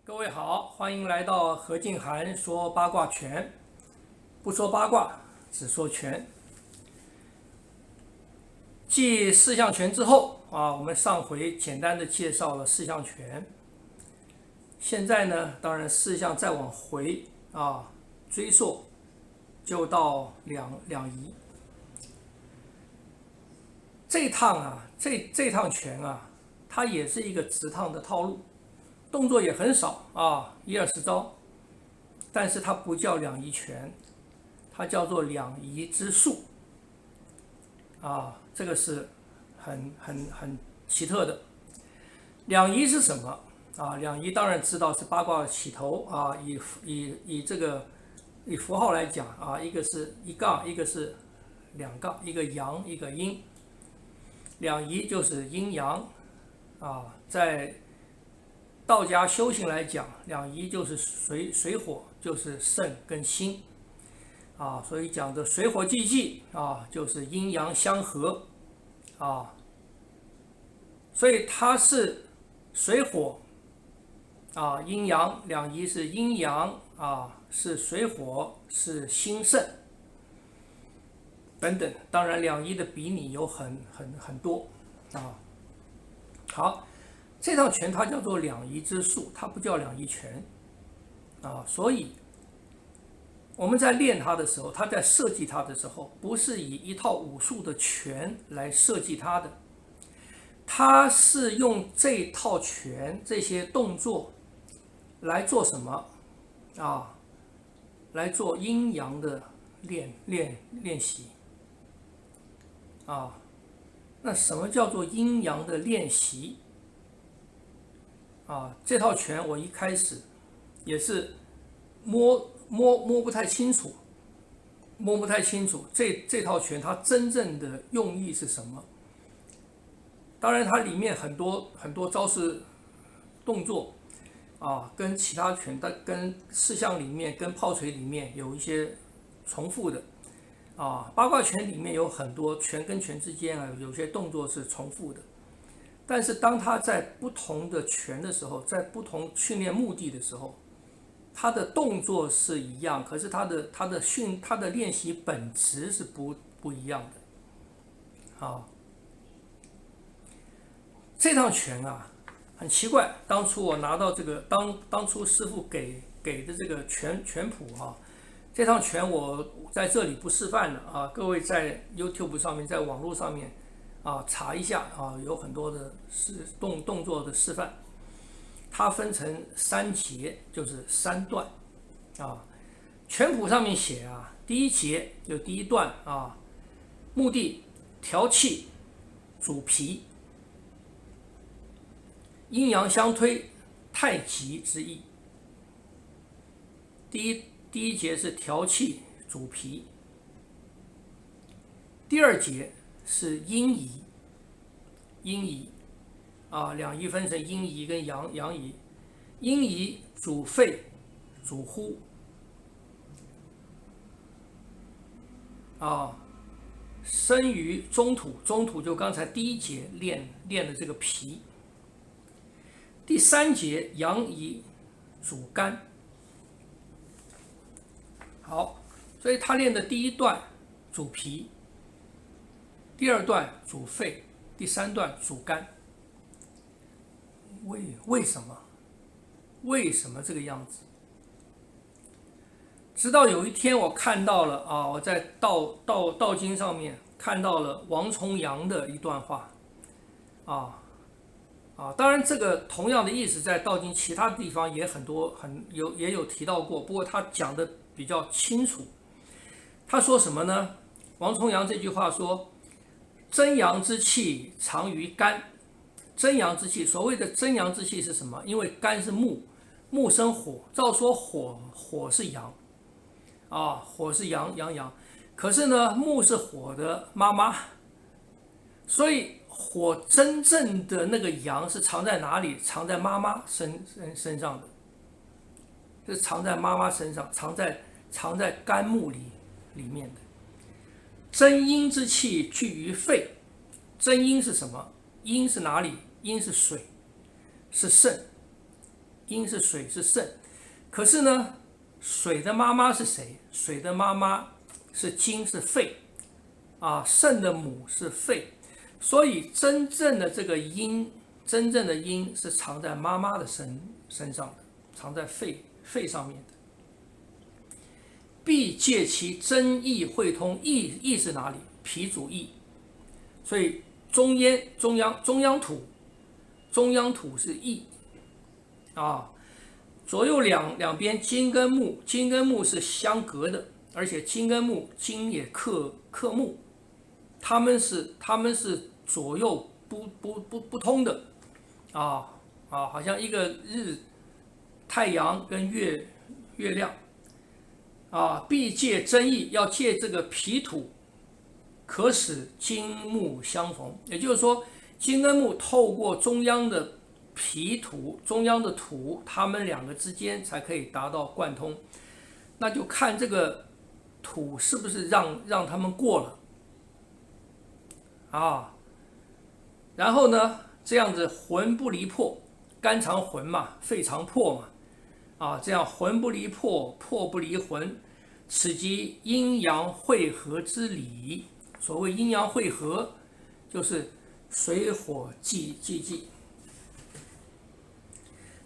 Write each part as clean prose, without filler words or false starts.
各位好，欢迎来到何静涵说八卦拳，不说八卦，只说拳。继四象拳之后我们上回简单的介绍了四象拳，现在呢，当然四象再往回追溯，就到两仪。这趟拳它也是一个直趟的套路。动作也很少1-20招，但是它不叫两仪拳，它叫做两仪之术这个是很奇特的。两仪是什么两仪当然知道是八卦的起头以符号来讲一个是一杠，一个是两杠，一个阳一个阴。两仪就是阴阳在道家修行来讲，两仪就是水火，就是肾跟心所以讲的水火既济就是阴阳相合所以它是水火阴阳，两仪是阴阳是水火，是心肾等等。当然，两仪的比拟有很多好。这套拳它叫做两仪之术，它不叫两仪拳所以我们在练它的时候，它在设计它的时候，不是以一套武术的拳来设计它的，它是用这套拳这些动作来做什么来做阴阳的练习那什么叫做阴阳的练习？这套拳我一开始也是摸不太清楚，这套拳它真正的用意是什么？当然，它里面很多招式动作跟其他拳，它跟四象里面、跟炮锤里面有一些重复的八卦拳里面有很多拳跟拳之间有些动作是重复的。但是当他在不同的拳的时候，在不同训练目的的时候，他的动作是一样，可是他的练习本质是不一样的这套拳很奇怪，当初我拿到这个当初师傅给的这个拳谱这套拳我在这里不示范了各位在 YouTube 上面，在网络上面查一下有很多的动作的示范。它分成3节，就是3段拳谱上面写第一节就第一段目的调气主脾，阴阳相推，太极之意。第一节是调气主脾，第二节是阴仪两仪分成阴仪跟阳仪。阴仪主肺主呼生于中土，中土就刚才第一节练的这个脾。第3节阳仪主肝。好，所以他练的第一段主脾，第2段主肺，第3段主肝。为什么？为什么这个样子？直到有一天我看到了我在道经上面看到了王重阳的一段话当然这个同样的意思在道经其他地方也也有提到过，不过他讲的比较清楚。他说什么呢？王重阳这句话说：真阳之气藏于肝。真阳之气，所谓的真阳之气是什么？因为肝是木生火，照说火是阳火是阳，可是呢，木是火的妈妈，所以火真正的那个阳是藏在哪里？藏在妈妈身上的，是藏在妈妈身上，藏在肝木里面的。真阴之气聚于肺，真阴是什么？阴是哪里？阴是水，是肾阴是水是肾。可是呢，水的妈妈是谁？水的妈妈是精是肺啊，肾的母是肺，所以真正的这个阴，真正的阴是藏在妈妈的身上的，藏在肺上面的。必借其真意会通，意是哪里？脾主意，所以中央土是意啊。左右两边金跟木是相隔的，而且金跟木也克木，他们是左右不通的好像一个太阳跟月亮必借真意，要借这个脾土，可使金木相逢。也就是说，金跟木透过中央的脾土，中央的土，它们两个之间才可以达到贯通。那就看这个土是不是让他们过了然后呢，这样子魂不离魄，肝藏魂嘛，肺藏魄嘛这样魂不离魄，魄不离魂，此即阴阳会合之理。所谓阴阳会合，就是水火既济。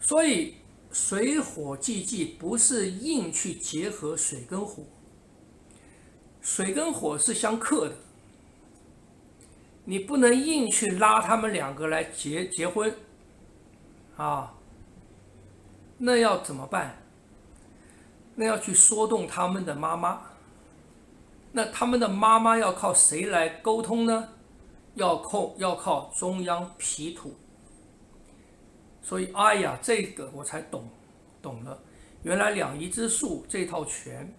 所以水火既济不是硬去结合水跟火，水跟火是相克的，你不能硬去拉他们两个来结婚那要怎么办？那要去说动他们的妈妈。那他们的妈妈要靠谁来沟通呢？要靠中央脾土。所以这个我才懂了，原来两仪之术这套拳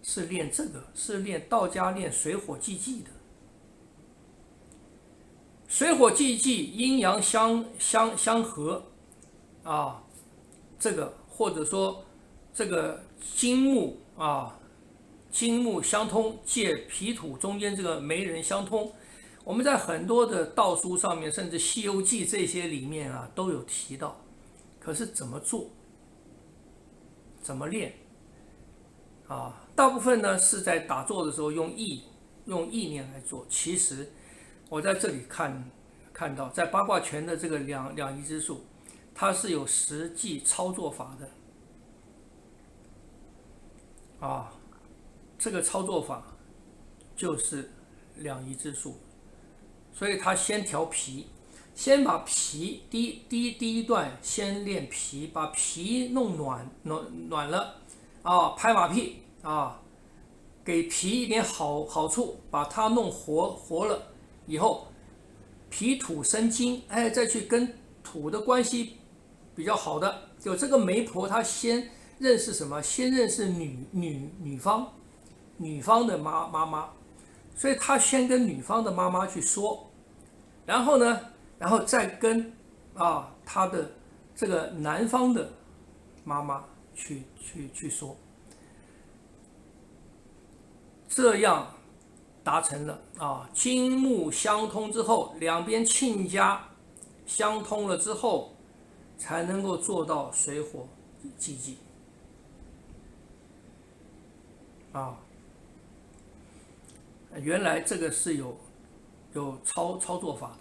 是练这个，是练道家练水火既济的。水火既济，阴阳相合这个或者说这个金木相通，借脾土中间这个媒人相通。我们在很多的道书上面，甚至《西游记》这些里面都有提到。可是怎么做？怎么练？大部分呢是在打坐的时候用意念来做。其实我在这里看到，在八卦拳的这个两仪之术，它是有实际操作法的这个操作法就是两仪之术。所以他先调脾，先把脾第一段先练脾，把脾弄暖了拍马屁给脾一点好处，把它弄活了以后，脾土生金，再去跟土的关系比较好的，就这个媒婆她先认识什么？先认识女方的妈妈，所以她先跟女方的妈妈去说。然后再跟他的这个男方的妈妈去说，这样达成了金木相通之后，两边亲家相通了之后，才能够做到水火既济原来这个是有操作法的。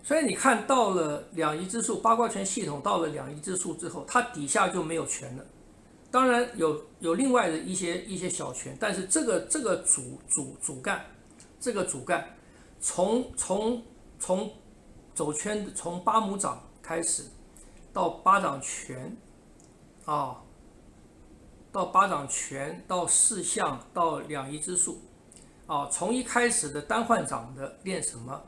所以你看到了两仪之术，八卦拳系统到了两仪之术之后，它底下就没有拳了。当然有另外的一些小拳，但是这个主干，这个主干从走圈，从八拇掌开始到八掌拳到八掌拳，到四象，到两仪之术从一开始的单换掌的练什么？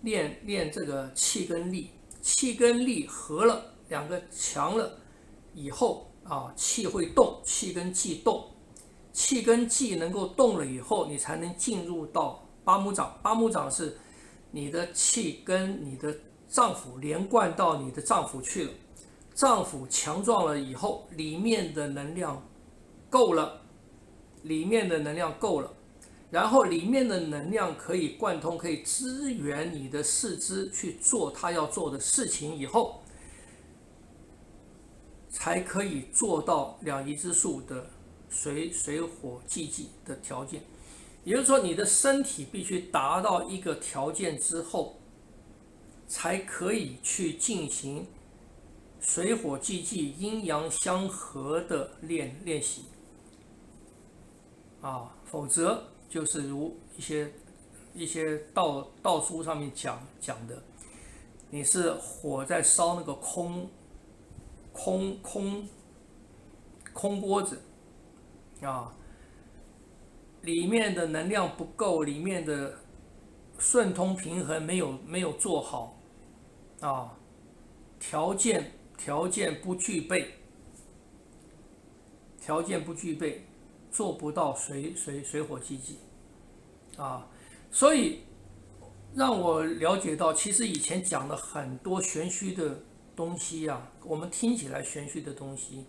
练这个气跟力，气跟力合了，两个强了以后气会动，气跟气动，气跟气能够动了以后，你才能进入到八拇掌。八拇掌是你的气跟你的脏腑连贯到你的脏腑去了，脏腑强壮了以后，里面的能量够了，然后里面的能量可以贯通，可以支援你的四肢去做它要做的事情以后，才可以做到两仪之术的水火既济的条件。也就是说，你的身体必须达到一个条件之后，才可以去进行水火既济、阴阳相合的练习啊，否则就是如一些道书上面讲的，你是火在烧那个空锅子啊，里面的能量不够，里面的顺通平衡没有做好啊，条件不具备，做不到水火既济啊，所以让我了解到，其实以前讲的很多玄虚的东西啊，我们听起来玄虚的东西，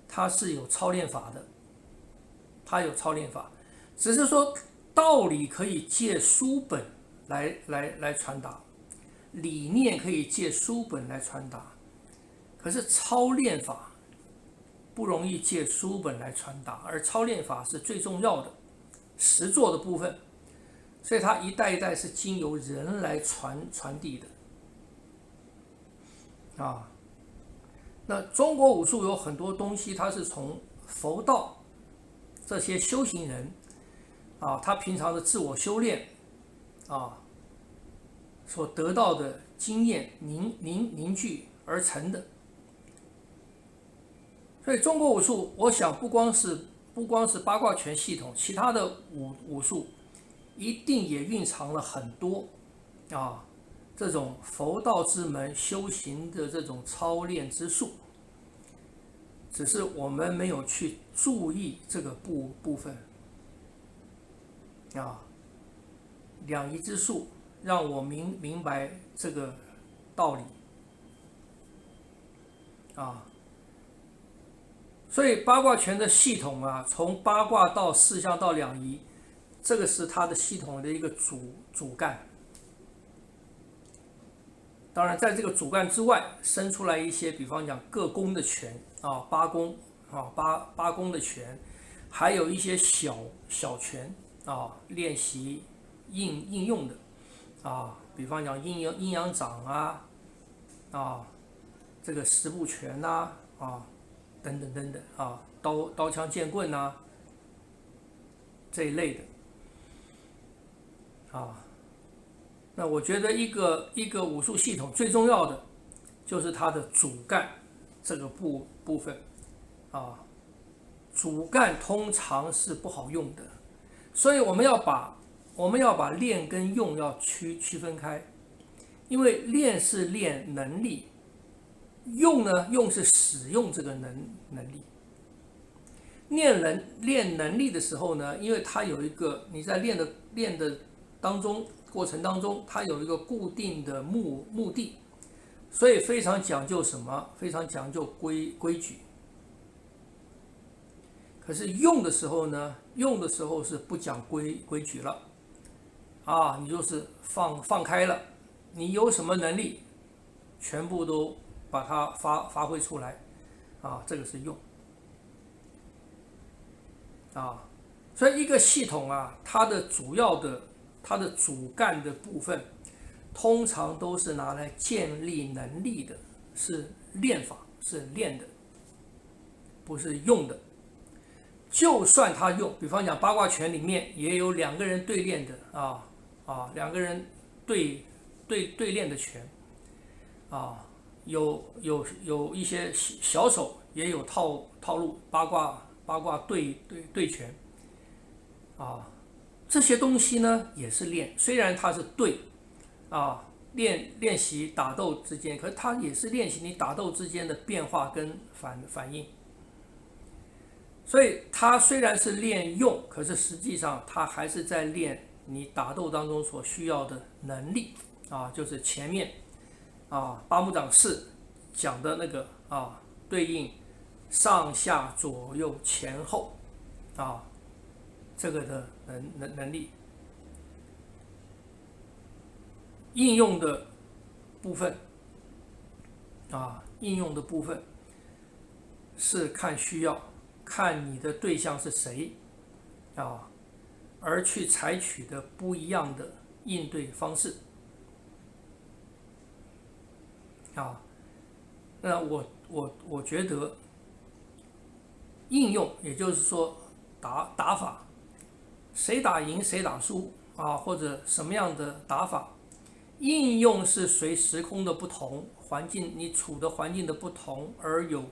它是有操练法的，只是说道理可以借书本来传达，理念可以借书本来传达，可是操练法不容易借书本来传达，而操练法是最重要的实作的部分，所以它一代一代是经由人来传递的啊。那中国武术有很多东西，它是从佛道这些修行人啊，他平常的自我修炼啊所得到的经验凝聚而成的。所以中国武术，我想不光是八卦拳系统，其他的武术一定也蕴藏了很多啊这种佛道之门修行的这种操练之术，只是我们没有去注意这个部分啊。两仪之术让我明白这个道理啊。所以八卦拳的系统啊，从八卦到四象到两仪，这个是它的系统的一个主干。当然，在这个主干之外，生出来一些，比方讲各宫的拳啊，八宫啊，八宫的拳，还有一些小拳啊，练习应用的啊，比方讲阴阳掌啊，这个十步拳啊等等啊，刀枪剑棍啊这一类的啊。那我觉得一个武术系统最重要的就是它的主干这个部分啊，主干通常是不好用的，所以我们要把练跟用要区分开，因为练是练能力，用是使用这个能力。练能力的时候呢，因为它有一个你在练的过程当中，它有一个固定的目的，所以非常讲究什么？非常讲究规矩。可是用的时候呢，是不讲规矩了啊，你就是放开了，你有什么能力，全部都把它发挥出来啊，这个是用啊。所以一个系统啊，它的主干的部分，通常都是拿来建立能力的，是练法，是练的，不是用的。就算他用，比方讲八卦拳里面也有两个人对练的两个人对练的拳啊，有一些小手也有套路，八卦对拳啊，这些东西呢也是练，虽然它是对啊，练习打斗之间，可是它也是练习你打斗之间的变化跟反应。所以它虽然是练用，可是实际上它还是在练你打斗当中所需要的能力啊，就是前面八木掌式讲的那个对应上下左右前后这个的能力应用的部分是看需要，看你的对象是谁啊，而去采取的不一样的应对方式啊。那我觉得应用，也就是说打法，谁打赢谁打输啊，或者什么样的打法，应用是随时空的不同，环境你处的环境的不同而有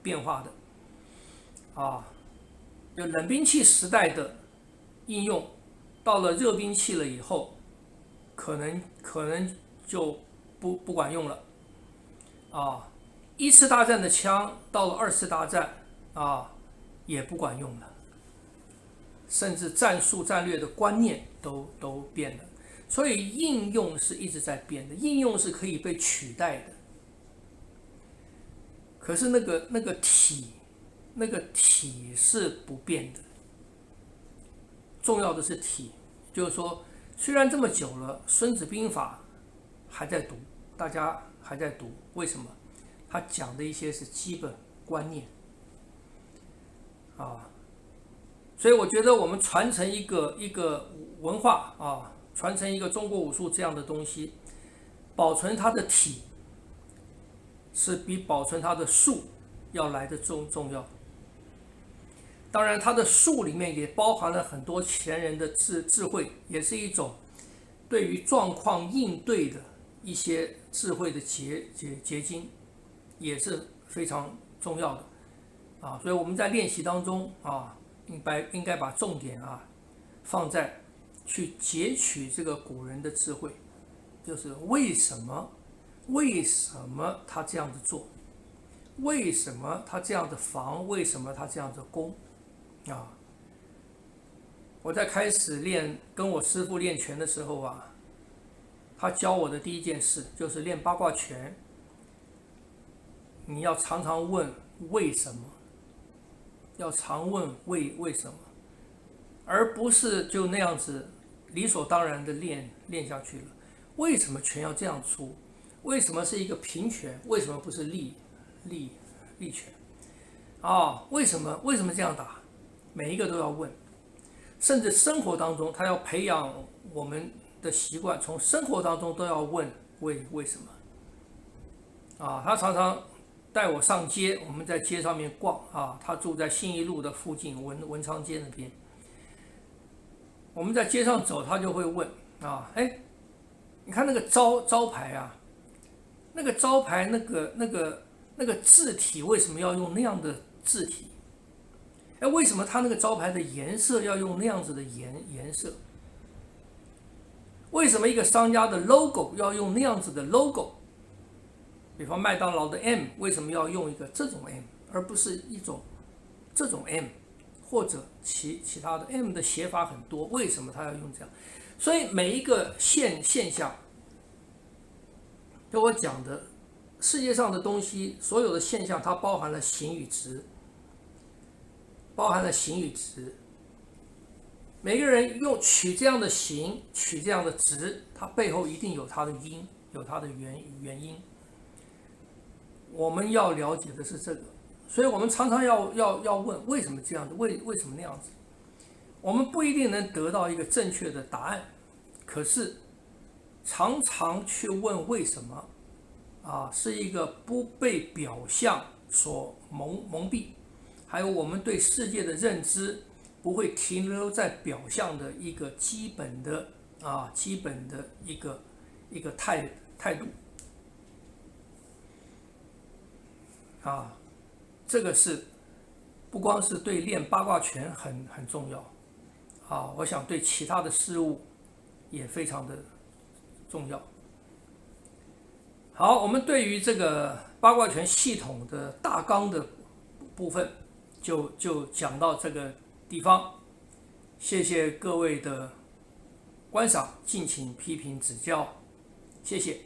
变化的啊。就冷兵器时代的应用，到了热兵器了以后，可能就不管用了啊。一次大战的枪到了二次大战啊也不管用了，甚至战术战略的观念都变了。所以应用是一直在变的，应用是可以被取代的。可是那个体是不变的，重要的是体。就是说，虽然这么久了，《孙子兵法》还在读，大家还在读，为什么？他讲的一些是基本观念啊，所以我觉得我们传承一个文化啊，传承一个中国武术这样的东西，保存它的体是比保存它的术要来的重要。当然，它的术里面也包含了很多前人的智慧，也是一种对于状况应对的一些智慧的结晶，也是非常重要的啊。所以我们在练习当中啊，应该把重点放在去截取这个古人的智慧，就是为什么他这样子做，为什么他这样子防，为什么他这样子攻啊。我在开始跟我师父练拳的时候他教我的第一件事就是练八卦拳，你要常常问为什么，要常问为什么，而不是就那样子理所当然的练下去了。为什么拳要这样出？为什么是一个平拳？为什么不是力拳？为什么这样打？每一个都要问，甚至生活当中，他要培养我们的习惯，从生活当中都要问为什么他常常带我上街，我们在街上面逛他住在信义路的附近文昌街那边。我们在街上走，他就会问你看那个招牌那个招牌那个字体为什么要用那样的字体？为什么他那个招牌的颜色要用那样子的颜色？为什么一个商家的 logo 要用那样子的 logo？ 比方麦当劳的 M 为什么要用一个这种 M， 而不是一种这种 M， 或者其他的 M 的写法很多，为什么他要用这样？所以每一个现象，跟我讲的世界上的东西，所有的现象，它包含了形与质，每个人取这样的形，取这样的质，它背后一定有它的因，有它的原因。我们要了解的是这个，所以我们常常要问为什么这样子，为什么那样子。我们不一定能得到一个正确的答案，可是常常去问为什么是一个不被表象所蒙蔽，还有我们对世界的认知不会停留在表象的一个基本的一个态度这个是不光是对练八卦拳很重要我想对其他的事物也非常的重要。好，我们对于这个八卦拳系统的大纲的部分就讲到这个地方，谢谢各位的观赏，敬请批评指教，谢谢。